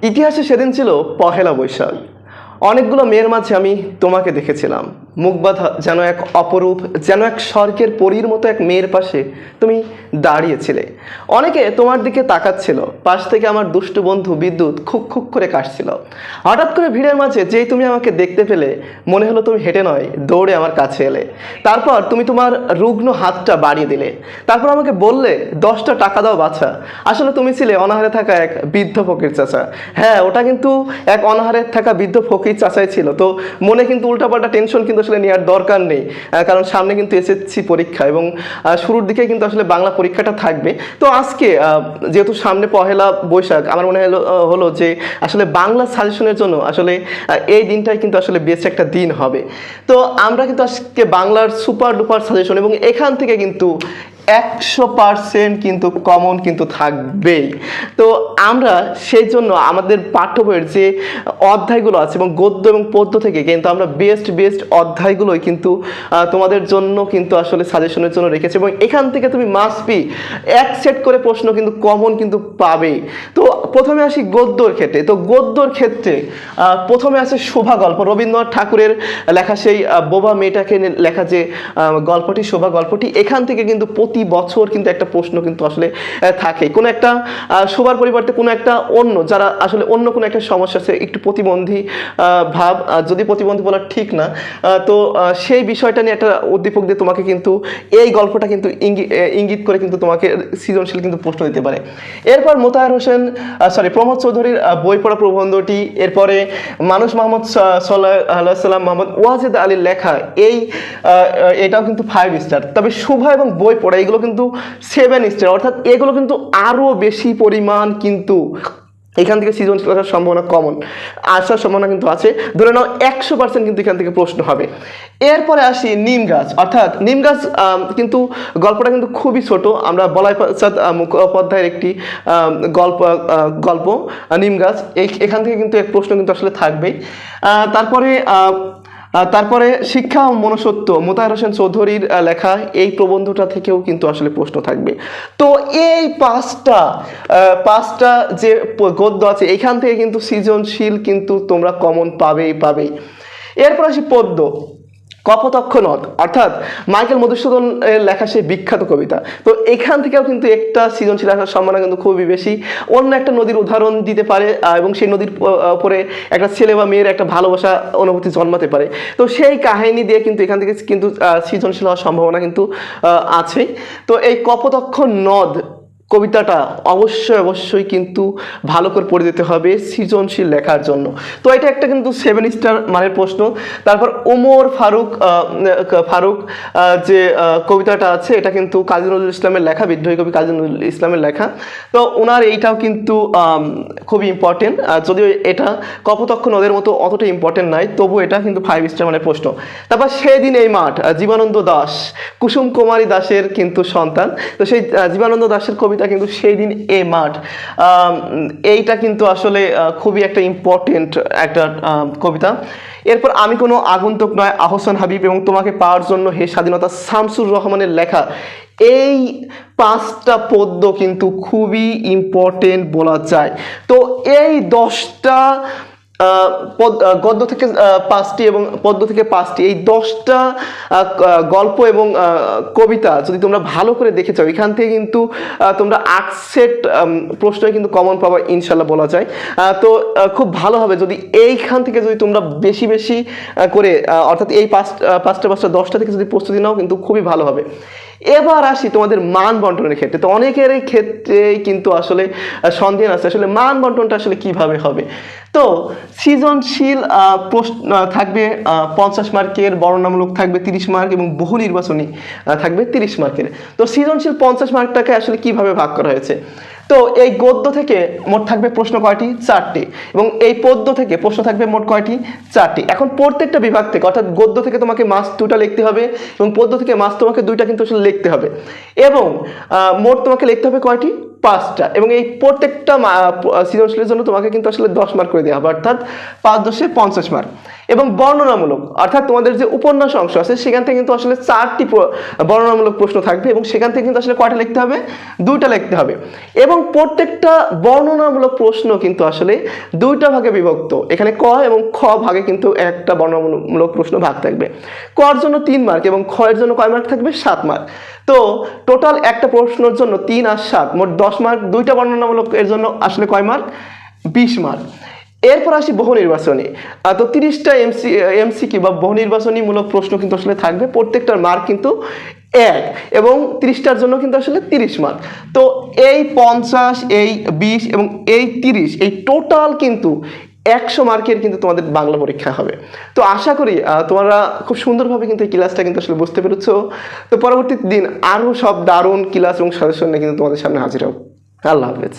ইতিহাসে সেদিন ছিল পহেলা বৈশাখ। অনেকগুলো মেয়ের মাঝে আমি তোমাকে দেখেছিলাম, মুখ বাঁধা যেন এক অপরূপ, যেন এক স্বর্গের পরীর মতো এক মেয়ের পাশে তুমি দাঁড়িয়েছিলে। অনেকে তোমার দিকে তাকাচ্ছিল, পাশ থেকে আমার দুষ্টু বন্ধু বিদ্যুৎ খুক খুক করে কাটছিল। হঠাৎ করে ভিড়ের মাঝে যেই তুমি আমাকে দেখতে পেলে, মনে হলো তুমি হেঁটে নয় দৌড়ে আমার কাছে এলে। তারপর তুমি তোমার রুগ্ন হাতটা বাড়িয়ে দিলে, তারপর আমাকে বললে 10টা টাকা দাও বাছা। আসলে তুমি ছিলে অনাহারে থাকা এক বৃদ্ধ ফকির চাচা। হ্যাঁ, ওটা কিন্তু এক অনাহারে থাকা বৃদ্ধ ফকির চাচাই ছিল। তো মনে কিন্তু উল্টাপাল্টা টেনশন কিন্তু আসলে নেওয়ার দরকার নেই, কারণ সামনে কিন্তু এসএসসি পরীক্ষা এবং শুরুর দিকে কিন্তু আসলে বাংলা পরীক্ষাটা থাকবে। তো আজকে যেহেতু সামনে পহেলা বৈশাখ, আমার মনে হলো যে আসলে বাংলা সাজেশনের জন্য আসলে এই দিনটাই কিন্তু আসলে বেস্ট একটা দিন হবে। তো আমরা কিন্তু আজকে বাংলার সুপার ডুপার সাজেশন, এবং এখান থেকে কিন্তু 100% কিন্তু কমন কিন্তু থাকবেই। তো আমরা সেই জন্য আমাদের পাঠ্য বইয়ের যে অধ্যায়গুলো আছে এবং গদ্য এবং পদ্য থেকে কিন্তু আমরা বেস্ট অধ্যায়গুলোই কিন্তু তোমাদের জন্য কিন্তু আসলে সাজেশনের জন্য রেখেছি, এবং এখান থেকে তুমি মাস্ট বি এক সেট করে প্রশ্ন কিন্তু কমন কিন্তু পাবেই। তো প্রথমে আসি গদ্যর ক্ষেত্রে। তো গদ্যর ক্ষেত্রে প্রথমে আছে শোভা গল্প, রবীন্দ্রনাথ ঠাকুরের লেখা সেই বোবা মেয়েটাকে লেখা যে গল্পটি, শোভা গল্পটি। এখান থেকে কিন্তু প্রতি বছর কিন্তু একটা প্রশ্ন কিন্তু আসলে থাকে, কোনো একটা শোভার পরিবর্তে কোনো একটা অন্য, যারা আসলে অন্য কোনো একটা সমস্যা আছে, একটু প্রতিবন্ধী ভাব, যদি প্রতিবন্ধী বলা ঠিক না, তো সেই বিষয়টা নিয়ে একটা উদ্দীপক দিয়ে তোমাকে কিন্তু এই গল্পটা কিন্তু ইঙ্গিত করে কিন্তু তোমাকে সৃজনশীল কিন্তু প্রশ্ন দিতে পারে। এরপর মোতাহার হোসেন প্রমোদ চৌধুরীর বই পড়া প্রবন্ধটি, এরপরে মানুষ মোহাম্মদ সাল্লাল্লাহু আলাইহি সাল্লাম মোহাম্মদ ওয়াজেদ আলীর লেখা এটাও কিন্তু 5 স্টার। তবে শোভা এবং বই পড়া এগুলো কিন্তু 7 স্টার, অর্থাৎ এগুলো কিন্তু আরো বেশি পরিমাণ কিন্তু এখান থেকে সৃজনশীল আসার সম্ভাবনা আসার সম্ভাবনা কিন্তু আছে। ধরে নাও 100% কিন্তু এখান থেকে প্রশ্ন হবে। এরপরে আসি নিম গাছ, অর্থাৎ নিম গাছ কিন্তু গল্পটা কিন্তু খুবই ছোট। আমরা বলাই প্রসাদ মুখোপাধ্যায়ের একটি গল্প নিম গাছ, এখান থেকে কিন্তু এক প্রশ্ন কিন্তু আসলে থাকবেই। তারপরে শিক্ষা ও মনুষ্যত্ব, মোতাহার হোসেন চৌধুরীর লেখা এই প্রবন্ধটা থেকেও কিন্তু আসলে প্রশ্ন থাকবে। তো এই পাঁচটা যে গদ্য আছে, এখান থেকে কিন্তু সৃজনশীল কিন্তু তোমরা কমন পাবেই। এরপর আসি পদ্য, কপোতক্ষ নদ, অর্থাৎ মাইকেল মধুসূদন এর লেখা সেই বিখ্যাত কবিতা। তো এখান থেকেও কিন্তু একটা সৃজনশীল আসার সম্ভাবনা কিন্তু খুবই বেশি। অন্য একটা নদীর উদাহরণ দিতে পারে, এবং সেই নদীর উপরে একটা ছেলে বা মেয়ের একটা ভালোবাসা অনুভূতি জন্মাতে পারে। তো সেই কাহিনী দিয়ে কিন্তু এখান থেকে কিন্তু সৃজনশীল হওয়ার সম্ভাবনা কিন্তু আছে। তো এই কপোতক্ষ নদ কবিতাটা অবশ্যই কিন্তু ভালো করে পড়ে দিতে হবে সৃজনশীল লেখার জন্য। তো এটা একটা কিন্তু 7 স্টার মানের প্রশ্ন। তারপর ওমর ফারুক যে কবিতাটা আছে, এটা কিন্তু কাজী নজরুল ইসলামের লেখা, বিদ্রোহী কবি কাজী নজরুল ইসলামের লেখা। তো ওনার এইটাও কিন্তু খুবই ইম্পর্টেন্ট, যদিও এটা কপোতক্ষ নদের মতো অতটা ইম্পর্টেন্ট নয়, তবু এটা কিন্তু 5 স্টার মানের প্রশ্ন। তারপর সেদিন এই মাঠ, জীবনানন্দ দাশ, কুসুম কুমারী দাসের কিন্তু সন্তান। তো সেই জীবনানন্দ দাশের কবিতা কিন্তু সেই দিন এ মাঠ, এইটা কিন্তু আসলে খুবই একটা ইম্পর্টেন্ট একটা কবিতা। এরপর আমি কোনো আগন্তুক নয়, আহসান হাবিব, এবং তোমাকে পাওয়ার জন্য হে স্বাধীনতা, শামসুর রহমানের লেখা। এই 5টা পদ্য কিন্তু খুবই ইম্পর্টেন্ট বলা যায়। তো এই 10টা গদ্য থেকে 5টি এবং পদ্য থেকে 5টি, এই 10টা গল্প এবং কবিতা যদি তোমরা ভালো করে দেখে চাও, এখান থেকে কিন্তু তোমরা 8 সেট প্রশ্নই কিন্তু কমন পাবা ইনশাল্লাহ বলা যায়। তো খুব ভালো হবে যদি এইখান থেকে যদি তোমরা বেশি করে, অর্থাৎ এই 5টা 10টা থেকে যদি প্রস্তুতি নাও, কিন্তু খুবই ভালো হবে। এবার আসি তোমাদের মান বন্টনের ক্ষেত্রে। তো অনেকের ক্ষেত্রে কিন্তু আসলে সন্দেহ আছে আসলে মান বন্টনটা আসলে কিভাবে হবে। তো সৃজনশীল প্রশ্ন থাকবে 50 মার্কের, বর্ণনামূলক থাকবে 30 মার্ক, এবং বহু নির্বাচনী থাকবে 30 মার্কের। তো সৃজনশীল 50 মার্কটাকে আসলে কিভাবে ভাগ করা হয়েছে। তো এই গদ্য থেকে মোট থাকবে প্রশ্ন কয়টি? 4টি, এবং এই পদ্য থেকে প্রশ্ন থাকবে মোট কয়টি? 4টি। এখন প্রত্যেকটা বিভাগ থেকে, অর্থাৎ গদ্য থেকে তোমাকে মাস্ট 2টা লিখতে হবে, এবং পদ্য থেকে মাস্ট তোমাকে 2টা কিন্তু আসলে লিখতে হবে, এবং মোট তোমাকে লিখতে হবে কয়টি? 5টা। এবং এই প্রত্যেকটা সৃজনশীলের জন্য তোমাকে কিন্তু আসলে 10 মার্ক করে দেওয়া হবে, অর্থাৎ 5 × 10 = 50 মার্ক। এবং বর্ণনামূলক, অর্থাৎ তোমাদের যে উপন্যাস অংশ আছে সেখান থেকে কিন্তু আসলে 4টি বর্ণনামূলক প্রশ্ন থাকবে এবং সেখান থেকে কিন্তু আসলে কয়টা লিখতে হবে, 2টা লিখতে হবে। এবং প্রত্যেকটা বর্ণনামূলক প্রশ্ন কিন্তু আসলে 2টা ভাগে বিভক্ত। এখানে ক এবং খ ভাগে কিন্তু একটা বর্ণনামূলক প্রশ্ন ভাগ থাকবে। কর জন্য 3 মার্ক এবং খ এর জন্য কয় মার্ক থাকবে, 7 মার্ক। তো টোটাল একটা প্রশ্নের জন্য 3 আর 7 মোট 10 মার্ক। 2টা বর্ণনামূলক এর জন্য আসলে কয় মার্ক, 20 মার্ক। এরপর আসি বহু নির্বাচনী। তো 30টা এমসিকিউ বা বহু নির্বাচনীমূলক প্রশ্ন কিন্তু আসলে থাকবে, প্রত্যেকটার মার্ক কিন্তু 1 এবং 30টার জন্য কিন্তু আসলে 30 মার্ক। তো এই 50, এই 20 এবং এই 30, এই টোটাল কিন্তু 100 মার্কের কিন্তু তোমাদের বাংলা পরীক্ষা হবে। তো আশা করি তোমরা খুব সুন্দরভাবে কিন্তু এই ক্লাসটা কিন্তু আসলে বুঝতে পেরেছো। তো পরবর্তী দিন আরও সব দারুণ ক্লাস এবং সাজেশন নিয়ে কিন্তু তোমাদের সামনে হাজির হব। আল্লাহ হাফেজ।